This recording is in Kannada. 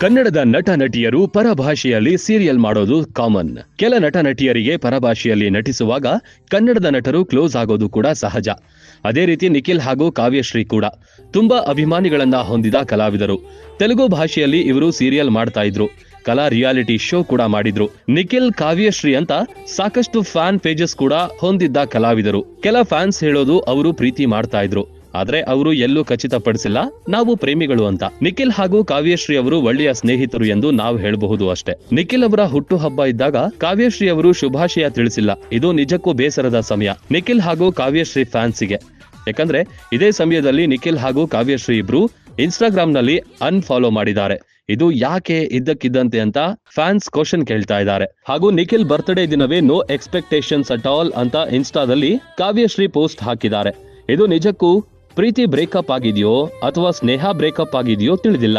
ಕನ್ನಡದ ನಟ ನಟಿಯರು ಪರಭಾಷೆಯಲ್ಲಿ ಸೀರಿಯಲ್ ಮಾಡೋದು ಕಾಮನ್. ಕೆಲ ನಟ ನಟಿಯರಿಗೆ ಪರಭಾಷೆಯಲ್ಲಿ ನಟಿಸುವಾಗ ಕನ್ನಡದ ನಟರು ಕ್ಲೋಸ್ ಆಗೋದು ಕೂಡ ಸಹಜ. ಅದೇ ರೀತಿ ನಿಖಿಲ್ ಹಾಗೂ ಕಾವ್ಯಶ್ರೀ ಕೂಡ ತುಂಬಾ ಅಭಿಮಾನಿಗಳನ್ನ ಹೊಂದಿದ ಕಲಾವಿದರು. ತೆಲುಗು ಭಾಷೆಯಲ್ಲಿ ಇವರು ಸೀರಿಯಲ್ ಮಾಡ್ತಾ ಇದ್ರು. ಕಲಾ ರಿಯಾಲಿಟಿ ಶೋ ಕೂಡ ಮಾಡಿದ್ರು. ನಿಖಿಲ್, ಕಾವ್ಯಶ್ರೀ ಅಂತ ಸಾಕಷ್ಟು ಫ್ಯಾನ್ ಪೇಜಸ್ ಕೂಡ ಹೊಂದಿದ್ದ ಕಲಾವಿದರು. ಕೆಲ ಫ್ಯಾನ್ಸ್ ಹೇಳೋದು ಅವರು ಪ್ರೀತಿ ಮಾಡ್ತಾ ಇದ್ರು, ಆದ್ರೆ ಅವರು ಎಲ್ಲೂ ಖಚಿತಪಡಿಸಿಲ್ಲ ನಾವು ಪ್ರೇಮಿಗಳು ಅಂತ. ನಿಖಿಲ್ ಹಾಗೂ ಕಾವ್ಯಶ್ರೀ ಅವರು ಒಳ್ಳೆಯ ಸ್ನೇಹಿತರು ಎಂದು ನಾವು ಹೇಳಬಹುದು ಅಷ್ಟೇ. ನಿಖಿಲ್ ಅವರ ಹುಟ್ಟು ಹಬ್ಬ ಇದ್ದಾಗ ಕಾವ್ಯಶ್ರೀ ಅವರು ಶುಭಾಶಯ ತಿಳಿಸಿಲ್ಲ. ಇದು ನಿಜಕ್ಕೂ ಬೇಸರದ ಸಮಯ ನಿಖಿಲ್ ಹಾಗೂ ಕಾವ್ಯಶ್ರೀ ಫ್ಯಾನ್ಸಿಗೆ. ಯಾಕಂದ್ರೆ ಇದೇ ಸಮಯದಲ್ಲಿ ನಿಖಿಲ್ ಹಾಗೂ ಕಾವ್ಯಶ್ರೀ ಇಬ್ರು ಇನ್ಸ್ಟಾಗ್ರಾಮ್ ನಲ್ಲಿ ಅನ್ಫಾಲೋ ಮಾಡಿದ್ದಾರೆ. ಇದು ಯಾಕೆ ಇದ್ದಕ್ಕಿದ್ದಂತೆ ಅಂತ ಫ್ಯಾನ್ಸ್ ಕ್ವಶನ್ ಕೇಳ್ತಾ ಇದ್ದಾರೆ. ಹಾಗೂ ನಿಖಿಲ್ ಬರ್ತ್ಡೇ ದಿನವೇ ನೋ ಎಕ್ಸ್ಪೆಕ್ಟೇಷನ್ಸ್ ಅಟ್ ಆಲ್ ಅಂತ ಇನ್ಸ್ಟಾದಲ್ಲಿ ಕಾವ್ಯಶ್ರೀ ಪೋಸ್ಟ್ ಹಾಕಿದ್ದಾರೆ. ಇದು ನಿಜಕ್ಕೂ ಪ್ರೀತಿ ಬ್ರೇಕಪ್ ಆಗಿದೆಯೋ ಅಥವಾ ಸ್ನೇಹ ಬ್ರೇಕಪ್ ಆಗಿದೆಯೋ ತಿಳಿದಿಲ್ಲ.